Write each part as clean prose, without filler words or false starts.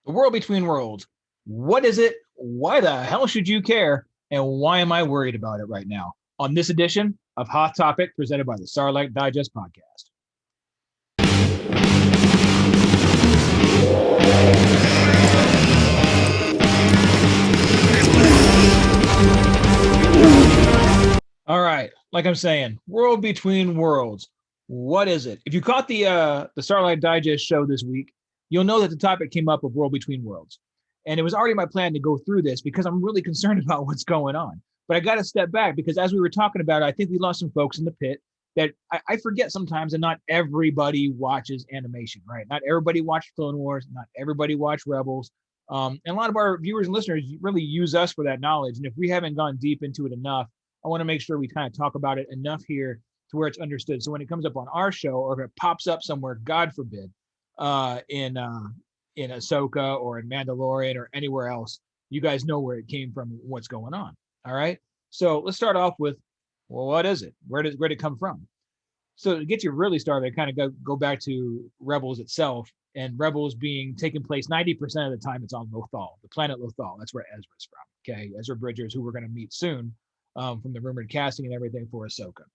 The world between worlds. What is it? Why the hell should you care? And why am I worried about it right now? On this edition of Hoth Topic, presented by the Sarlacc Digest podcast. All right, like I'm saying, world between worlds. What is it? If you caught the Starlight Digest show this week, you'll know that the topic came up of world between worlds, and it was already my plan to go through this because I'm really concerned about what's going on. But I got to step back because as we were talking about it, I think we lost some folks in the pit that I forget sometimes that not everybody watches animation, right? Not everybody watched Clone Wars, not everybody watched Rebels. And a lot of our viewers and listeners really use us for that knowledge. And if we haven't gone deep into it enough, I want to make sure we kind of talk about it enough here to where it's understood. So when it comes up on our show, or if it pops up somewhere, God forbid, in Ahsoka or in Mandalorian or anywhere else, you guys know where it came from, what's going on. All right. So let's start off with, well, what is it? Where did it come from? So to get you really started, kind of go back to Rebels itself, and Rebels being taking place 90% of the time it's on Lothal, the planet Lothal. That's where Ezra's from. Okay, Ezra Bridgers, who we're going to meet soon, from the rumored casting and everything for Ahsoka.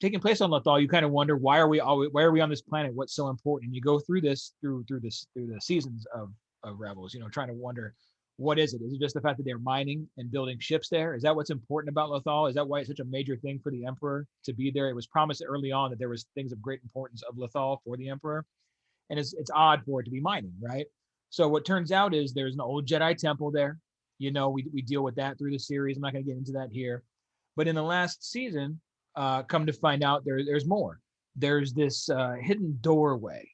Taking place on Lothal, you kind of wonder why are we on this planet? What's so important? You go through this through the seasons of Rebels, trying to wonder what is it? Is it just the fact that they're mining and building ships there? Is that what's important about Lothal? Is that why it's such a major thing for the Emperor to be there? It was promised early on that there was things of great importance of Lothal for the Emperor, and it's odd for it to be mining, right? So what turns out is there's an old Jedi temple there. We deal with that through the series. I'm not going to get into that here, but in the last season, come to find out there's more. There's this hidden doorway,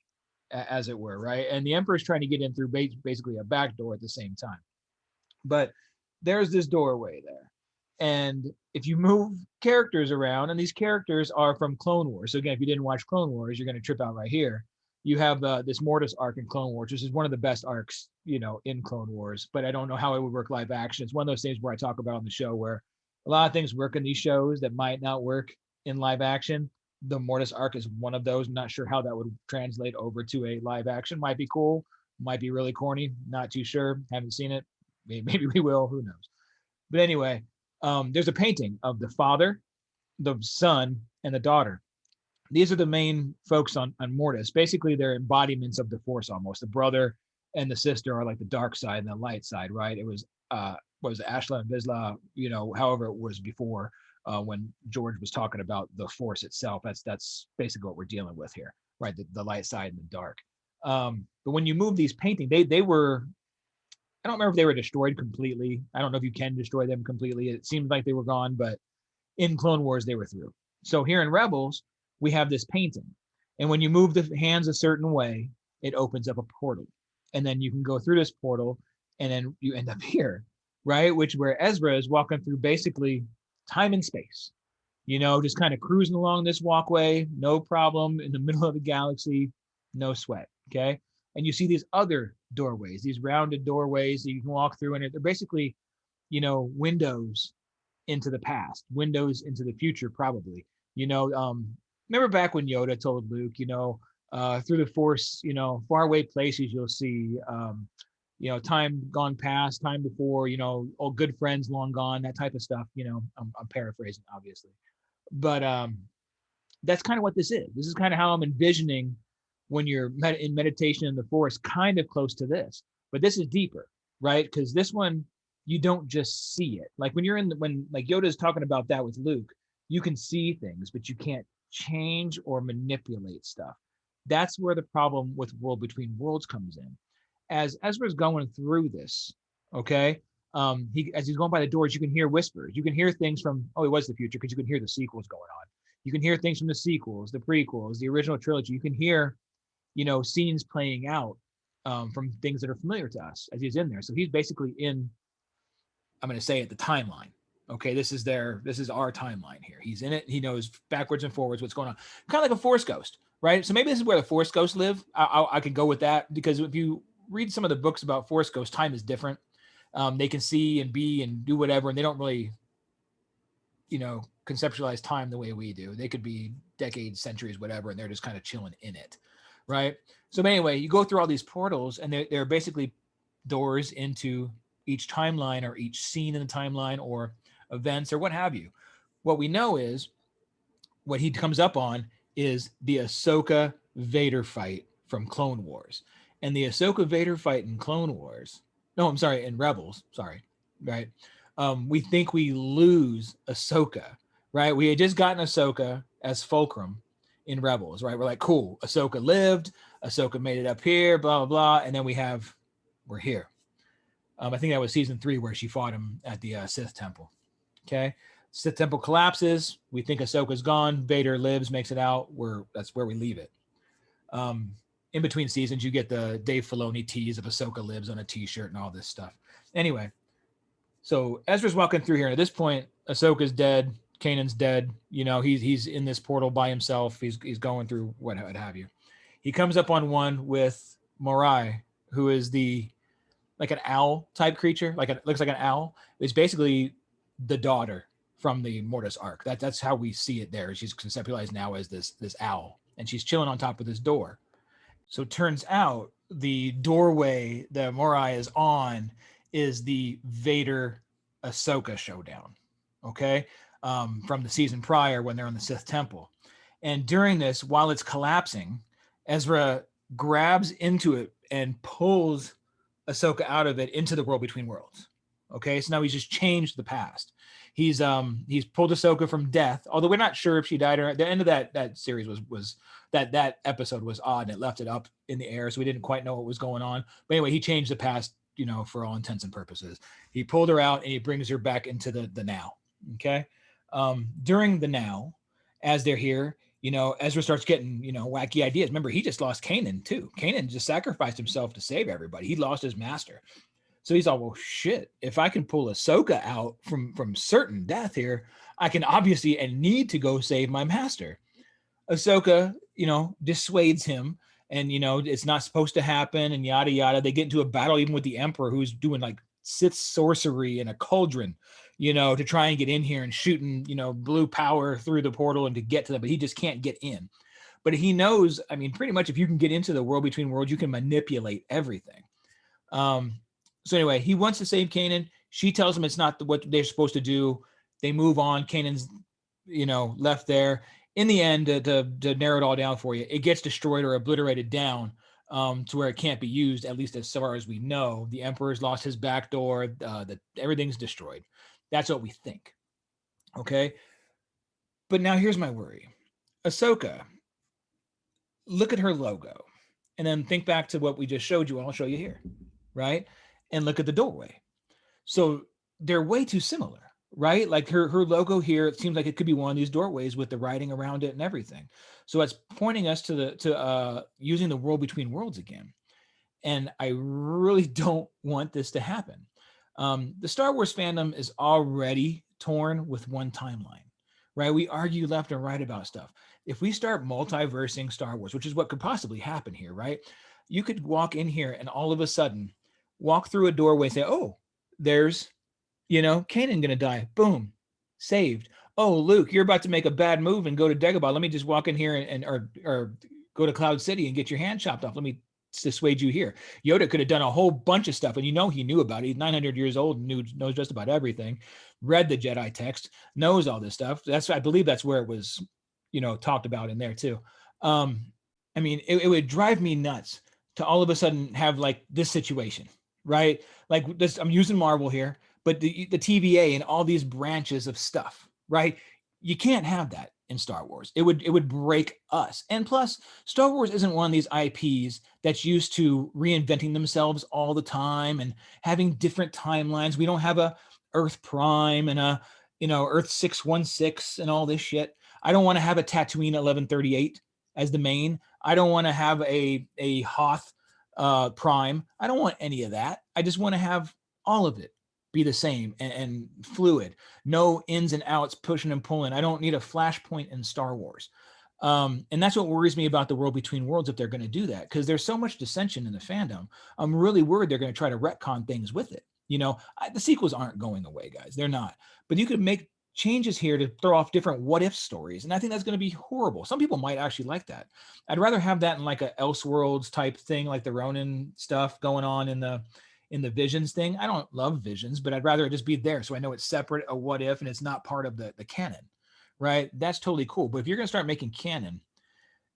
as it were, right? And the Emperor's trying to get in through basically a back door at the same time. But there's this doorway there. And if you move characters around, and these characters are from Clone Wars. So again, if you didn't watch Clone Wars, you're going to trip out right here. You have this Mortis arc in Clone Wars, which is one of the best arcs, in Clone Wars. But I don't know how it would work live action. It's one of those things where I talk about on the show where a lot of things work in these shows that might not work in live action. The Mortis arc is one of those. I'm not sure how that would translate over to a live action. Might be cool, might be really corny. Not too sure. Haven't seen it. Maybe we will. Who knows? But anyway, there's a painting of the father, the son, and the daughter. These are the main folks on Mortis. Basically, they're embodiments of the Force almost. The brother and the sister are like the dark side and the light side, right? It was what was it, Ashla and Vizsla, however it was before, when George was talking about the Force itself. That's basically what we're dealing with here, right? The light side and the dark. But when you move these paintings, they were, I don't remember if they were destroyed completely. I don't know if you can destroy them completely. It seemed like they were gone, but in Clone Wars, they were through. So here in Rebels, we have this painting. And when you move the hands a certain way, it opens up a portal. And then you can go through this portal, and then you end up here, right? Where Ezra is walking through basically time and space, just kind of cruising along this walkway, no problem, in the middle of the galaxy, no sweat, okay? And you see these other doorways, these rounded doorways that you can walk through, and they're basically, windows into the past, windows into the future, probably. Remember back when Yoda told Luke, through the Force, faraway places you'll see, time gone past, time before, old good friends long gone, that type of stuff. I'm paraphrasing, obviously, but that's kind of what this is. This is kind of how I'm envisioning when you're in meditation in the Force, kind of close to this, but this is deeper, right? Because this one, you don't just see it. Like when like Yoda's talking about that with Luke, you can see things, but you can't change or manipulate stuff. That's where the problem with World Between Worlds comes in. As Ezra's going through this, okay, as he's going by the doors, you can hear whispers. You can hear things from, it was the future, because you can hear the sequels going on. You can hear things from the sequels, the prequels, the original trilogy. You can hear, scenes playing out from things that are familiar to us as he's in there. So he's basically in, I'm going to say it, the timeline. Okay, this is our timeline here. He's in it. He knows backwards and forwards what's going on. Kind of like a Force ghost, right? So maybe this is where the Force ghosts live. I could go with that, because if you read some of the books about Force ghosts, time is different. They can see and be and do whatever, and they don't really, conceptualize time the way we do. They could be decades, centuries, whatever, and they're just kind of chilling in it, right? So anyway, you go through all these portals, and they're basically doors into each timeline or each scene in the timeline or events or what have you. What we know is what he comes up on is the Ahsoka Vader fight from Clone Wars. And the Ahsoka Vader fight in Clone Wars, no, I'm sorry, in Rebels, sorry, right? We think we lose Ahsoka, right? We had just gotten Ahsoka as Fulcrum in Rebels, right? We're like, cool, Ahsoka lived, Ahsoka made it up here, blah, blah, blah. And then we're here. I think that was season 3 where she fought him at the Sith Temple. Okay. Sith Temple collapses. We think Ahsoka's gone. Vader lives, makes it out. That's where we leave it. In between seasons, you get the Dave Filoni tease of Ahsoka lives on a t-shirt and all this stuff. Anyway, so Ezra's walking through here. And at this point, Ahsoka's dead. Kanan's dead. You know, he's in this portal by himself. He's going through what have you. He comes up on one with Morai, who is like an owl type creature. Looks like an owl. It's basically the daughter from the Mortis arc. That's how we see it there. She's conceptualized now as this owl, and she's chilling on top of this door. So it turns out the doorway that Morai is on is the Vader Ahsoka showdown. Okay. From the season prior when they're in the Sith Temple. And during this, while it's collapsing, Ezra grabs into it and pulls Ahsoka out of it into the world between worlds. Okay. So now he's just changed the past. He's pulled Ahsoka from death, although we're not sure if she died or not. The end of that series was that episode was odd, and it left it up in the air, so we didn't quite know what was going on. But anyway, he changed the past, you know, for all intents and purposes. He pulled her out and he brings her back into the now. Okay. During the now, as they're here, you know, Ezra starts getting, you know, wacky ideas. Remember, he just lost Kanan too. Kanan just sacrificed himself to save everybody. He lost his master. So he's all, well, shit, if I can pull Ahsoka out from certain death here, I can obviously and need to go save my master. Ahsoka, you know, dissuades him, and, you know, it's not supposed to happen and yada, yada. They get into a battle even with the Emperor, who's doing like Sith sorcery in a cauldron, you know, to try and get in here and shooting, you know, blue power through the portal and to get to them, but he just can't get in. But he knows, I mean, pretty much if you can get into the world between worlds, you can manipulate everything. So anyway, he wants to save Kanan. She tells him it's not what they're supposed to do. They move on. Kanan's, you know, left there. In the end, to narrow it all down for you, it gets destroyed or obliterated down to where it can't be used, at least as far as we know. The Emperor's lost his back door. Everything's destroyed. That's what we think. Okay? But now here's my worry. Ahsoka, look at her logo. And then think back to what we just showed you. I'll show you here. Right? And look at the doorway. So they're way too similar, right? Like her logo here, it seems like it could be one of these doorways with the writing around it and everything. So it's pointing us to using the world between worlds again. And I really don't want this to happen. The Star Wars fandom is already torn with one timeline, right? We argue left and right about stuff. If we start multiversing Star Wars, which is what could possibly happen here, right? You could walk in here and all of a sudden walk through a doorway and say, oh, there's, you know, Kanan gonna die. Boom, saved. Oh, Luke, you're about to make a bad move and go to Dagobah. Let me just walk in here or go to Cloud City and get your hand chopped off. Let me dissuade you here. Yoda could have done a whole bunch of stuff, and you know he knew about it. He's 900 years old and knows just about everything. Read the Jedi text, knows all this stuff. I believe that's where it was, you know, talked about in there too. I mean, it would drive me nuts to all of a sudden have like this situation. Right? Like this, I'm using Marvel here, but the TVA and all these branches of stuff, right? You can't have that in Star Wars. It would break us. And plus, Star Wars isn't one of these IPs that's used to reinventing themselves all the time and having different timelines. We don't have a Earth Prime and a, you know, Earth 616 and all this shit. I don't want to have a Tatooine 1138 as the main. I don't want to have a Hoth Prime. I don't want any of that. I just want to have all of it be the same and fluid. No ins and outs, pushing and pulling. I don't need a flashpoint in Star Wars. And that's what worries me about the world between worlds if they're going to do that, because there's so much dissension in the fandom. I'm really worried they're going to try to retcon things with it. You know, the sequels aren't going away, guys. They're not. But you could make changes here to throw off different what if stories. And I think that's going to be horrible. Some people might actually like that. I'd rather have that in like a Elseworlds type thing, like the Ronin stuff going on in the Visions thing. I don't love Visions, but I'd rather it just be there. So I know it's separate, a what if, and it's not part of the canon, right? That's totally cool. But if you're going to start making canon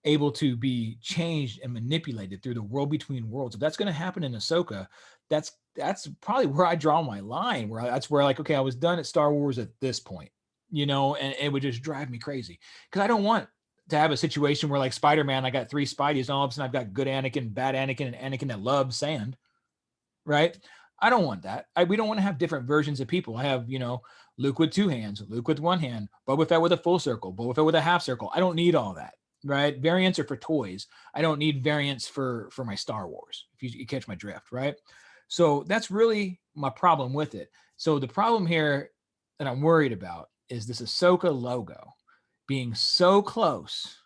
able to be changed and manipulated through the world between worlds, if that's going to happen in Ahsoka, that's probably where I draw my line, that's where like, okay, I was done at Star Wars at this point, and it would just drive me crazy because I don't want to have a situation where like Spider-Man, I got 3 Spideys and all of a sudden I've got good Anakin, bad Anakin, and Anakin that loves sand, right? I don't want that. We don't want to have different versions of people. I have, Luke with 2 hands, Luke with 1 hand, Boba Fett with a full circle, Boba Fett with a half circle. I don't need all that. Right? Variants are for toys. I don't need variants for my Star Wars, if you catch my drift, right? So that's really my problem with it. So the problem here that I'm worried about is this Ahsoka logo being so close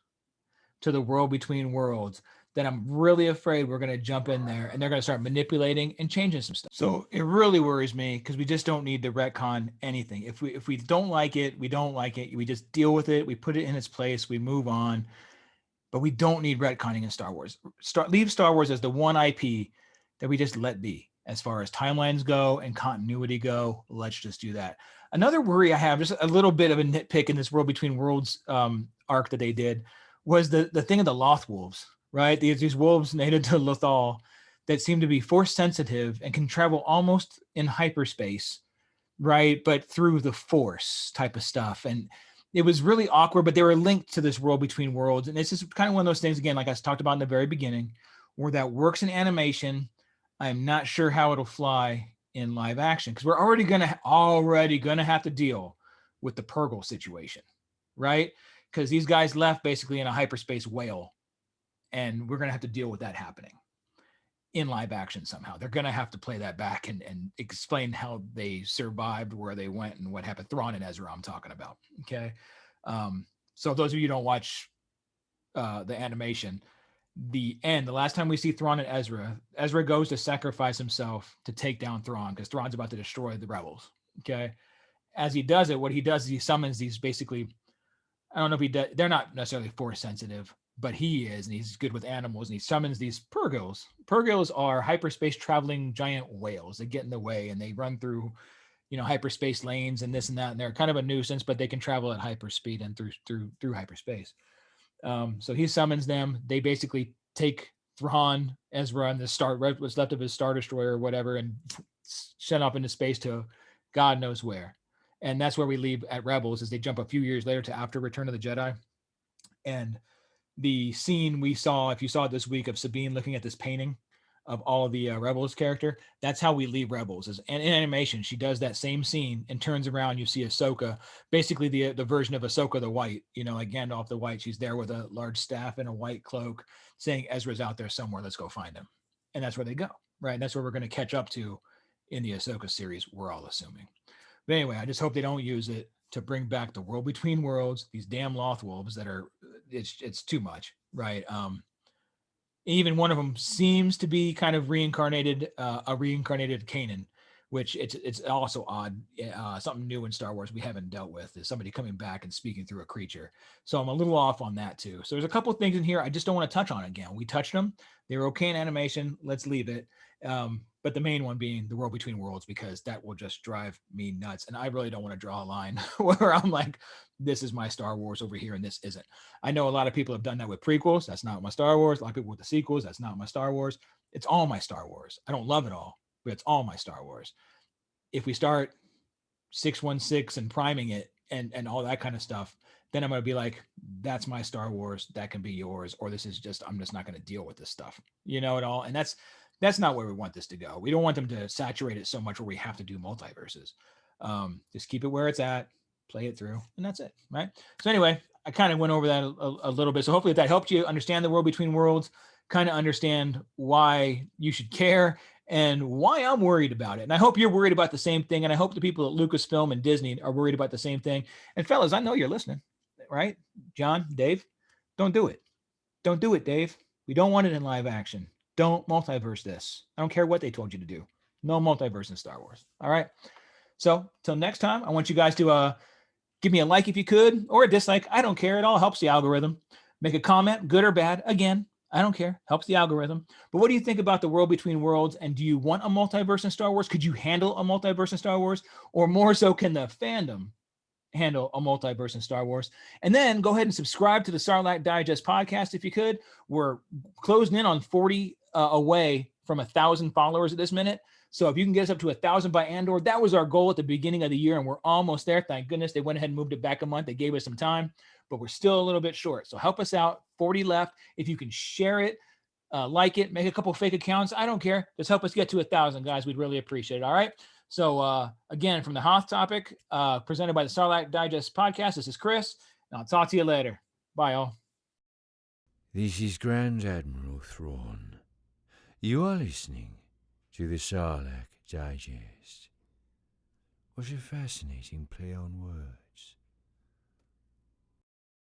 to the world between worlds that I'm really afraid we're going to jump in there and they're going to start manipulating and changing some stuff. So it really worries me because we just don't need to retcon anything. If we don't like it, we don't like it. We just deal with it. We put it in its place. We move on. But we don't need retconning in Star Wars. Leave Star Wars as the one IP that we just let be. As far as timelines go and continuity go, let's just do that. Another worry I have, just a little bit of a nitpick in this World Between Worlds arc that they did, was the thing of the Loth Wolves, right? These wolves native to Lothal that seem to be force sensitive and can travel almost in hyperspace, right? But through the force type of stuff. And it was really awkward, but they were linked to this World Between Worlds. And it's just kind of one of those things, again, like I talked about in the very beginning, where that works in animation. I'm not sure how it'll fly in live action because we're already gonna have to deal with the Purgle situation, right? Because these guys left basically in a hyperspace whale, and we're gonna have to deal with that happening in live action somehow. They're gonna have to play that back and explain how they survived, where they went, and what happened. Thrawn and Ezra, I'm talking about. Okay, so those of you who don't watch the animation, the last time we see Thrawn and Ezra goes to sacrifice himself to take down Thrawn because Thrawn's about to destroy the rebels. Okay, as he does it, what he does is he summons these basically. I don't know if he does. They're not necessarily force sensitive, but he is, and he's good with animals, and he summons these Purgils. Purgils are hyperspace traveling giant whales that get in the way, and they run through, hyperspace lanes and this and that, and they're kind of a nuisance, but they can travel at hyperspeed and through hyperspace. So he summons them. They basically take Thrawn, Ezra, and what's left of his Star Destroyer or whatever, and send off into space to God knows where. And that's where we leave at Rebels, as they jump a few years later to after Return of the Jedi. And the scene we saw, if you saw it this week, of Sabine looking at this painting of all of the Rebels character, that's how we leave Rebels. And in animation, she does that same scene and turns around. You see Ahsoka, basically the version of Ahsoka the White, like Gandalf the White. She's there with a large staff and a white cloak saying, Ezra's out there somewhere. Let's go find him. And that's where they go, right? And that's where we're going to catch up to in the Ahsoka series, we're all assuming. But anyway, I just hope they don't use it to bring back the World Between Worlds, these damn Loth Wolves that are, it's too much, right? Even one of them seems to be kind of reincarnated, a reincarnated Kanan, which it's also odd. Something new in Star Wars we haven't dealt with is somebody coming back and speaking through a creature. So I'm a little off on that too. So there's a couple of things in here I just don't want to touch on again. We touched them. They were okay in animation. Let's leave it. But the main one being the World Between Worlds, because that will just drive me nuts. And I really don't want to draw a line where I'm like, this is my Star Wars over here and this isn't. I know a lot of people have done that with prequels. That's not my Star Wars. A lot of people with the sequels. That's not my Star Wars. It's all my Star Wars. I don't love it all, but it's all my Star Wars. If we start 616 and priming it and all that kind of stuff, then I'm going to be like, that's my Star Wars. That can be yours. Or this is just, I'm just not going to deal with this stuff, at all. And that's not where we want this to go. We don't want them to saturate it so much where we have to do multiverses. Just keep it where it's at, play it through, and that's it, right? So anyway, I kind of went over that a little bit. So hopefully that helped you understand the World Between Worlds, kind of understand why you should care and why I'm worried about it. And I hope you're worried about the same thing. And I hope the people at Lucasfilm and Disney are worried about the same thing. And fellas, I know you're listening, right? John, Dave, don't do it. Don't do it, Dave. We don't want it in live action. Don't multiverse this. I don't care what they told you to do. No multiverse in Star Wars. All right. So till next time, I want you guys to Give me a like if you could, or a dislike. I don't care. It all helps the algorithm. Make a comment, good or bad. Again, I don't care. Helps the algorithm. But what do you think about the world between worlds? And do you want a multiverse in Star Wars? Could you handle a multiverse in Star Wars? Or more so, can the fandom handle a multiverse in Star Wars? And then go ahead and subscribe to the Sarlacc Digest podcast if you could. We're closing in on 40 away from 1,000 followers at this minute. So if you can get us up to 1,000 by Andor, that was our goal at the beginning of the year, and we're almost there. Thank goodness they went ahead and moved it back a month. They gave us some time, but we're still a little bit short. So help us out. 40 left. If you can share it, like it, make a couple fake accounts. I don't care. Just help us get to 1,000, guys. We'd really appreciate it. All right. So again, from the Hoth Topic, presented by the Sarlacc Digest podcast, this is Chris, and I'll talk to you later. Bye, all. This is Grand Admiral Thrawn. You are listening to the Sarlacc Digest. What a fascinating play on words.